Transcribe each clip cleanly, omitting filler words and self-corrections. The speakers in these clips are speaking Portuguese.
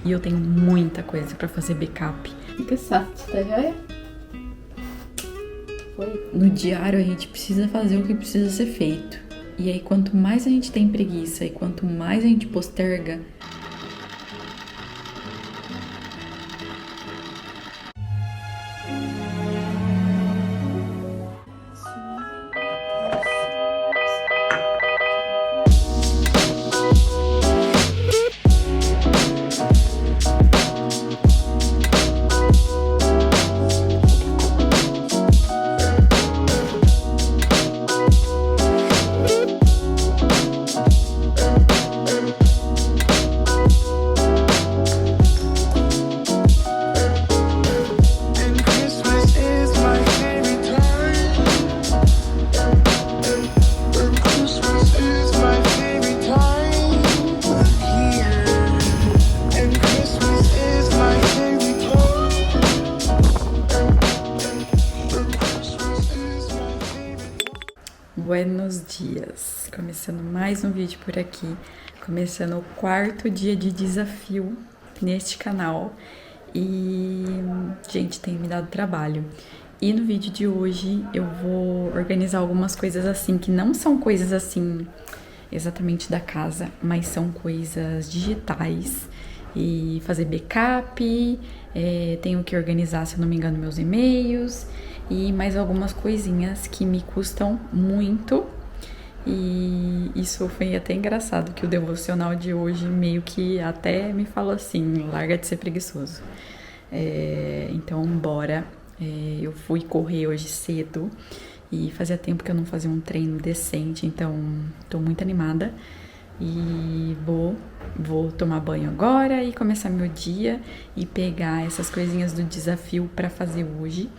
e eu tenho muita coisa pra fazer backup. Fica certo, tá joia? Foi. No diário a gente precisa fazer o que precisa ser feito. E aí quanto mais a gente tem preguiça e quanto mais a gente posterga, buenos dias! Começando mais um vídeo por aqui, começando o 4º dia de desafio neste canal e, gente, tem me dado trabalho. E no vídeo de hoje eu vou organizar algumas coisas assim, que não são coisas assim exatamente da casa, mas são coisas digitais e fazer backup, tenho que organizar, se eu não me engano, meus e-mails e mais algumas coisinhas que me custam muito. E isso foi até engraçado, que o devocional de hoje meio que até me falou assim, larga de ser preguiçoso. Então bora, eu fui correr hoje cedo e fazia tempo que eu não fazia um treino decente, então tô muito animada e vou tomar banho agora e começar meu dia e pegar essas coisinhas do desafio pra fazer hoje.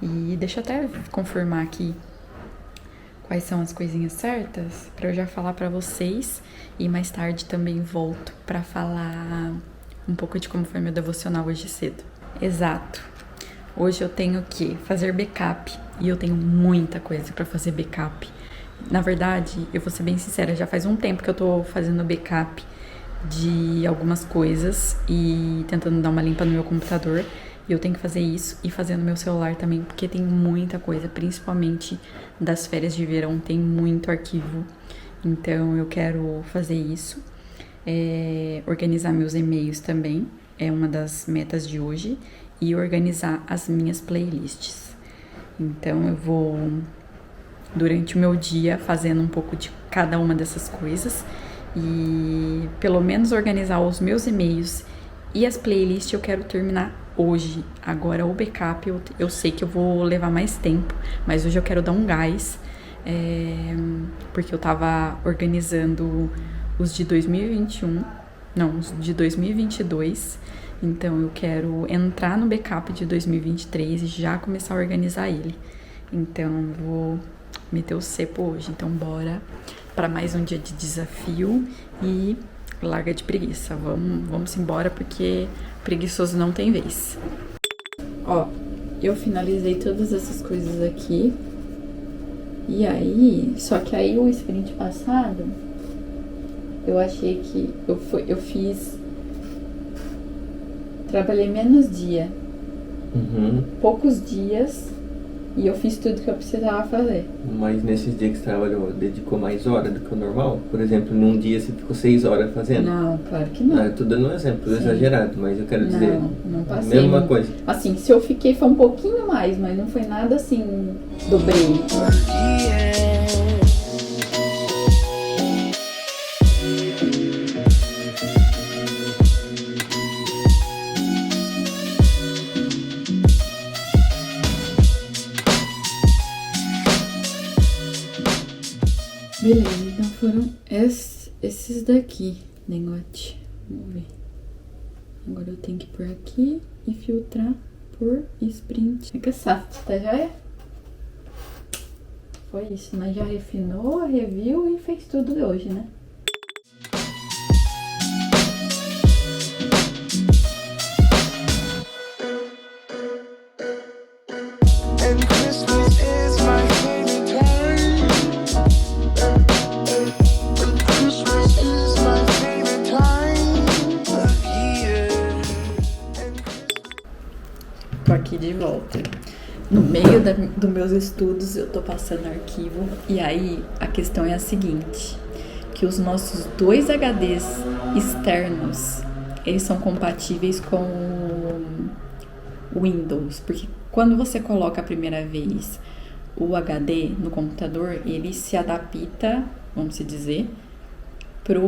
E deixa eu até confirmar aqui quais são as coisinhas certas pra eu já falar pra vocês e mais tarde também volto pra falar um pouco de como foi meu devocional hoje cedo. Exato. Hoje eu tenho que fazer backup e eu tenho muita coisa pra fazer backup. Na verdade, eu vou ser bem sincera, já faz um tempo que eu tô fazendo backup de algumas coisas e tentando dar uma limpa no meu computador. E eu tenho que fazer isso e fazer no meu celular também, porque tem muita coisa, principalmente das férias de verão, tem muito arquivo. Então eu quero fazer isso. Organizar meus e-mails também, é uma das metas de hoje. E organizar as minhas playlists. Então eu vou, durante o meu dia, fazendo um pouco de cada uma dessas coisas. E pelo menos organizar os meus e-mails e as playlists eu quero terminar hoje. Agora o backup eu sei que eu vou levar mais tempo, mas hoje eu quero dar um gás, porque eu tava organizando os de 2021, não, os de 2022, então eu quero entrar no backup de 2023 e já começar a organizar ele. Então vou meter o cepo hoje, então bora para mais um dia de desafio e larga de preguiça, vamos embora porque preguiçoso não tem vez. Ó, eu finalizei todas essas coisas aqui. E aí, só que aí o sprint passado, eu achei que trabalhei menos dia. Poucos dias. E eu fiz tudo que eu precisava fazer. Mas nesses dias que você trabalhou, dedicou mais horas do que o normal? Por exemplo, num dia você ficou 6 horas fazendo? Não, claro que não. Eu tô dando um exemplo exagerado, mas eu quero dizer... Não passei. Mesma coisa. Assim, se eu fiquei foi um pouquinho mais, mas não foi nada assim, dobrei. Beleza, então foram esses daqui, negote. Vamos ver. Agora eu tenho que ir por aqui e filtrar por sprint. Fica soft, tá joia? Foi isso, mas já refinou, reviu e fez tudo de hoje, né? Tô aqui de volta. No meio dos meus estudos, eu tô passando arquivo. E aí, a questão é a seguinte. Que os nossos 2 HDs externos, eles são compatíveis com o Windows. Porque quando você coloca a primeira vez o HD no computador, ele se adapta, vamos dizer, pro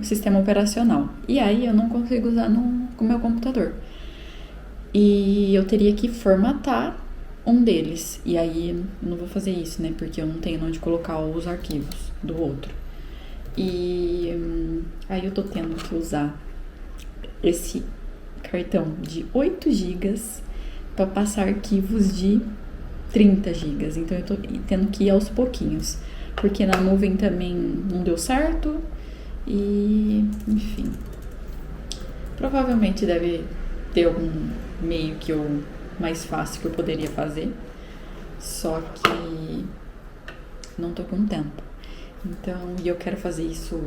sistema operacional. E aí eu não consigo usar com o meu computador. E eu teria que formatar um deles. E aí eu não vou fazer isso, né? Porque eu não tenho onde colocar os arquivos do outro. E aí eu tô tendo que usar esse cartão de 8 GB para passar arquivos de 30 GB. Então eu tô tendo que ir aos pouquinhos. Porque na nuvem também não deu certo. E, enfim. Provavelmente deve ter algum meio mais fácil que eu poderia fazer. Só que não tô com tempo. Então, eu quero fazer isso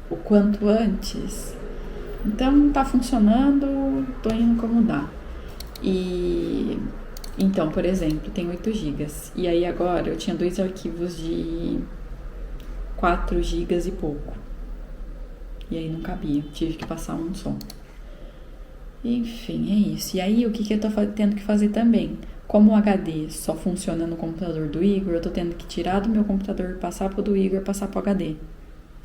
o quanto antes. Então, tá funcionando, tô indo como dá. E então, por exemplo, tem 8 GB. E aí agora eu tinha 2 arquivos de 4 GB e pouco. E aí não cabia, tive que passar um só. Enfim, é isso. E aí, o que eu tô tendo que fazer também? Como o HD só funciona no computador do Igor, eu tô tendo que tirar do meu computador, passar pro do Igor, passar pro HD.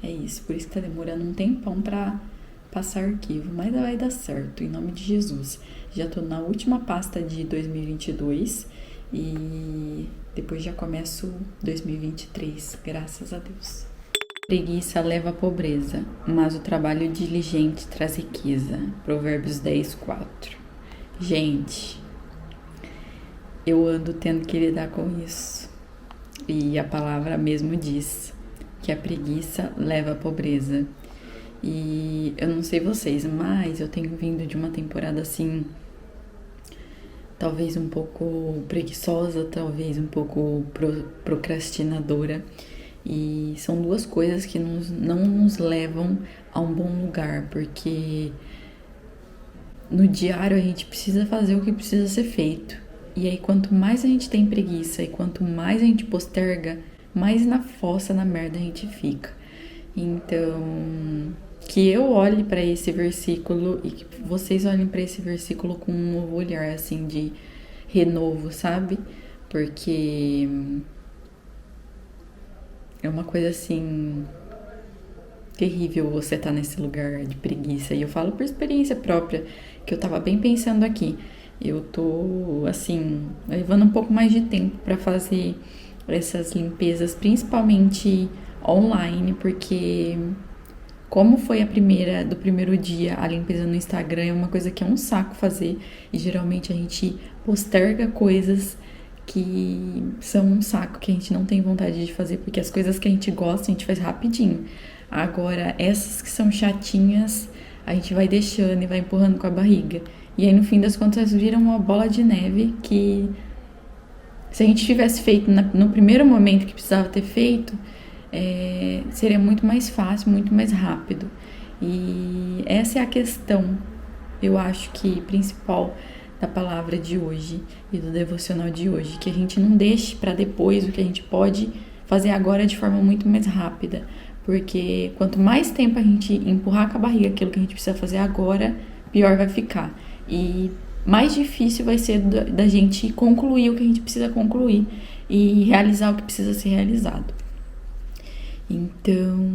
É isso, por isso que tá demorando um tempão pra passar arquivo. Mas vai dar certo, em nome de Jesus. Já tô na última pasta de 2022 e depois já começo 2023, graças a Deus. Preguiça leva à pobreza, mas o trabalho diligente traz riqueza. Provérbios 10:4. Gente, eu ando tendo que lidar com isso. E a palavra mesmo diz que a preguiça leva à pobreza. E eu não sei vocês, mas eu tenho vindo de uma temporada assim, talvez um pouco preguiçosa, talvez um pouco procrastinadora. E são 2 coisas que não nos levam a um bom lugar, porque no diário a gente precisa fazer o que precisa ser feito. E aí quanto mais a gente tem preguiça e quanto mais a gente posterga, mais na fossa, na merda a gente fica. Então, que eu olhe para esse versículo e que vocês olhem para esse versículo com um novo olhar, assim, de renovo, sabe? Porque é uma coisa assim terrível você estar nesse lugar de preguiça. E eu falo por experiência própria, que eu tava bem pensando aqui. Eu tô, assim, levando um pouco mais de tempo para fazer essas limpezas, principalmente online, porque como foi do primeiro dia, a limpeza no Instagram é uma coisa que é um saco fazer. E geralmente a gente posterga coisas que são um saco, que a gente não tem vontade de fazer, porque as coisas que a gente gosta, a gente faz rapidinho. Agora, essas que são chatinhas, a gente vai deixando e vai empurrando com a barriga. E aí, no fim das contas, vira uma bola de neve que, se a gente tivesse feito no primeiro momento que precisava ter feito, seria muito mais fácil, muito mais rápido. E essa é a questão, eu acho que principal da palavra de hoje e do devocional de hoje, que a gente não deixe para depois o que a gente pode fazer agora de forma muito mais rápida, porque quanto mais tempo a gente empurrar com a barriga aquilo que a gente precisa fazer agora, pior vai ficar e mais difícil vai ser da gente concluir o que a gente precisa concluir e realizar o que precisa ser realizado. Então,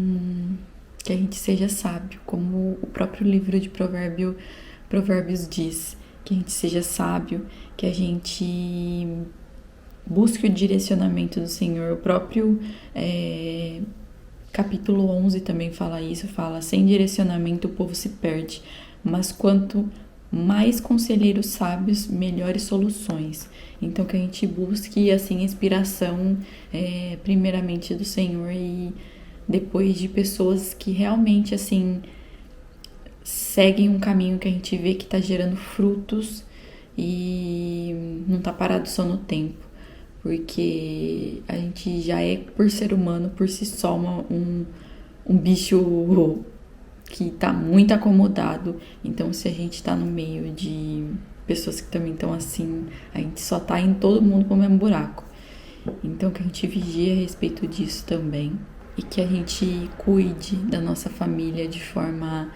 que a gente seja sábio, como o próprio livro de Provérbios diz, que a gente seja sábio, que a gente busque o direcionamento do Senhor. O próprio capítulo 11 também fala isso, fala: sem direcionamento o povo se perde, mas quanto mais conselheiros sábios, melhores soluções. Então que a gente busque assim inspiração primeiramente do Senhor e depois de pessoas que realmente assim seguem um caminho que a gente vê que está gerando frutos e não está parado só no tempo, porque a gente já é, por ser humano, por si só, um bicho que está muito acomodado. Então, se a gente está no meio de pessoas que também estão assim. A gente só tá em todo mundo pro mesmo buraco. Então que a gente vigie a respeito disso também. E que a gente cuide da nossa família de forma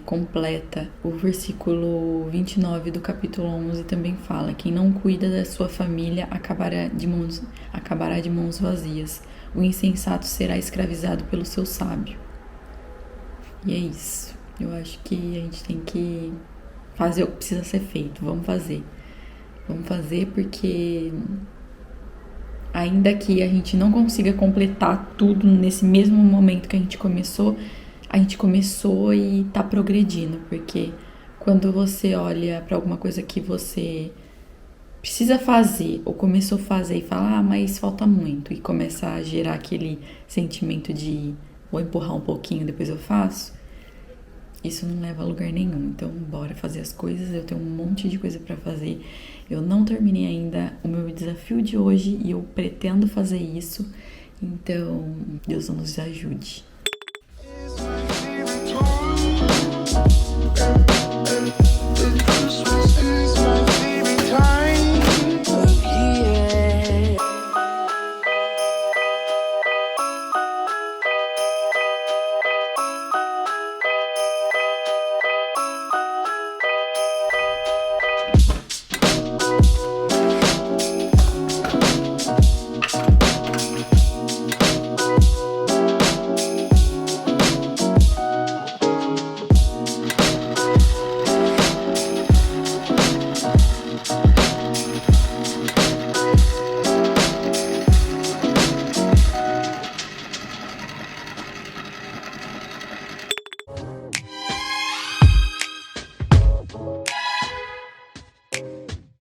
completa. O versículo 29 do capítulo 11 também fala: quem não cuida da sua família acabará de mãos vazias. O insensato será escravizado pelo seu sábio. E é isso. Eu acho que a gente tem que fazer o que precisa ser feito. Vamos fazer. Vamos fazer porque ainda que a gente não consiga completar tudo nesse mesmo momento que a gente começou e tá progredindo, porque quando você olha pra alguma coisa que você precisa fazer ou começou a fazer e fala, mas falta muito, e começa a gerar aquele sentimento de vou empurrar um pouquinho, depois eu faço, isso não leva a lugar nenhum. Então bora fazer as coisas. Eu tenho um monte de coisa pra fazer, eu não terminei ainda o meu desafio de hoje e eu pretendo fazer isso, então Deus nos ajude.